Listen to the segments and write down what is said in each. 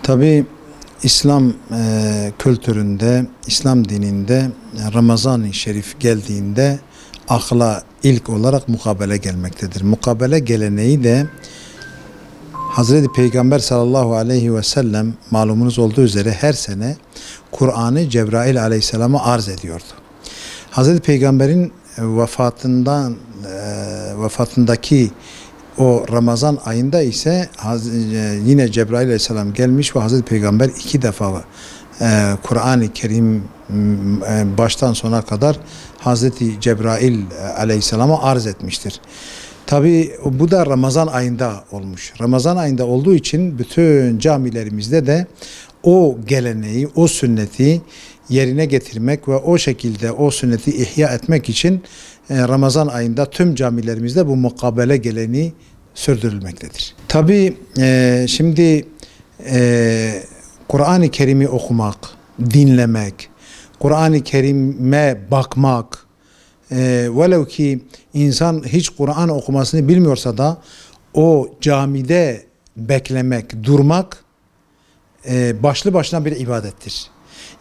Tabi İslam kültüründe, İslam dininde Ramazan-ı Şerif geldiğinde akla ilk olarak mukabele gelmektedir. Mukabele geleneği de Hazreti Peygamber sallallahu aleyhi ve sellem malumunuz olduğu üzere her sene Kur'an'ı Cebrail aleyhisselama arz ediyordu. Hazreti Peygamber'in vefatındaki o Ramazan ayında ise yine Cebrail aleyhisselam gelmiş ve Hazreti Peygamber iki defa Kur'an-ı Kerim baştan sona kadar Hazreti Cebrail aleyhisselama arz etmiştir. Tabi bu da Ramazan ayında olmuş. Ramazan ayında olduğu için bütün camilerimizde de o geleneği, o sünneti yerine getirmek ve o şekilde o sünneti ihya etmek için Ramazan ayında tüm camilerimizde bu mukabele geleneği sürdürülmektedir. Tabi şimdi Kur'an-ı Kerim'i okumak, dinlemek, Kur'an-ı Kerim'e bakmak, velev ki insan hiç Kur'an okumasını bilmiyorsa da o camide beklemek, durmak başlı başına bir ibadettir.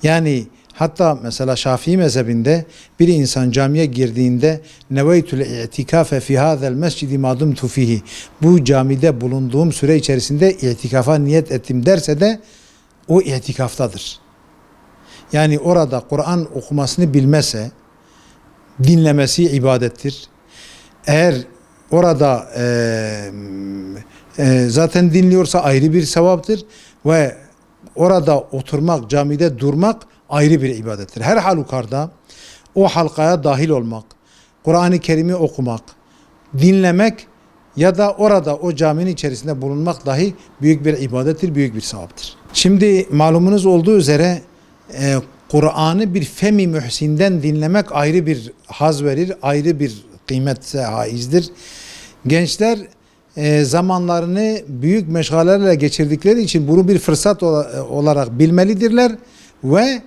Yani hatta mesela Şafii mezhebinde bir insan camiye girdiğinde neveytül i'tikafe fi hada'l mescidi ma dumtu fihi, bu camide bulunduğum süre içerisinde i'tikafa niyet ettim derse de o i'tikaftadır. Yani orada Kur'an okumasını bilmese dinlemesi ibadettir. Eğer orada zaten dinliyorsa ayrı bir sevaptır ve orada oturmak, camide durmak ayrı bir ibadettir. Her halükarda o halkaya dahil olmak, Kur'an-ı Kerim'i okumak, dinlemek ya da orada o caminin içerisinde bulunmak dahi büyük bir ibadettir, büyük bir sevaptır. Şimdi malumunuz olduğu üzere Kur'an'ı bir femi mühsinden dinlemek ayrı bir haz verir, ayrı bir kıymete haizdir. Gençler zamanlarını büyük meşgalelerle geçirdikleri için bunu bir fırsat olarak bilmelidirler ve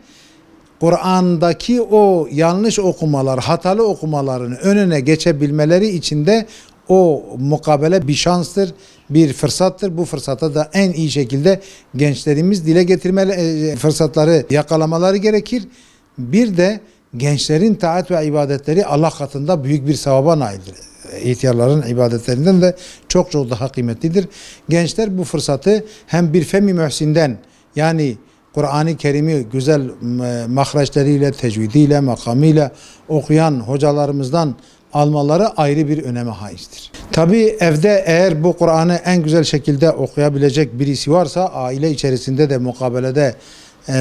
Kur'an'daki o yanlış okumalar, hatalı okumaların önüne geçebilmeleri için de o mukabele bir şanstır, bir fırsattır. Bu fırsata da en iyi şekilde gençlerimiz dile getirmeli, fırsatları yakalamaları gerekir. Bir de gençlerin taat ve ibadetleri Allah katında büyük bir sevaba naildir. İhtiyarların ibadetlerinden de çok daha kıymetlidir. Gençler bu fırsatı hem bir femi mühsinden, yani Kur'an-ı Kerim'i güzel mahreçleriyle, tecvidiyle, makamıyla okuyan hocalarımızdan almaları ayrı bir öneme haizdir. Tabi evde eğer bu Kur'an'ı en güzel şekilde okuyabilecek birisi varsa aile içerisinde de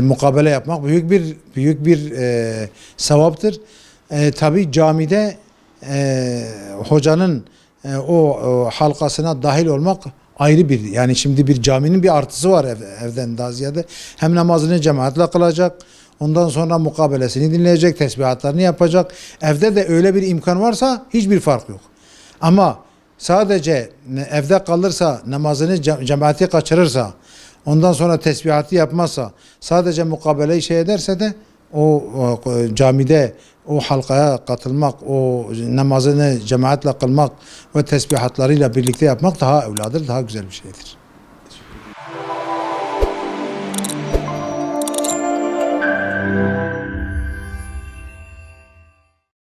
mukabele yapmak büyük bir sevaptır. Tabi camide hocanın o halkasına dahil olmak ayrı bir, yani şimdi bir caminin bir artısı var evden daha ziyade. Hem namazını cemaatle kılacak, ondan sonra mukabelesini dinleyecek, tesbihatlarını yapacak. Evde de öyle bir imkan varsa hiçbir fark yok. Ama sadece evde kalırsa, namazını cemaati kaçırırsa, ondan sonra tesbihatı yapmazsa, sadece mukabeleyi ederse de o camide o halkaya katılmak, o namazını cemaatle kılmak ve tesbihatlarıyla birlikte yapmak daha evladır, daha güzel bir şeydir.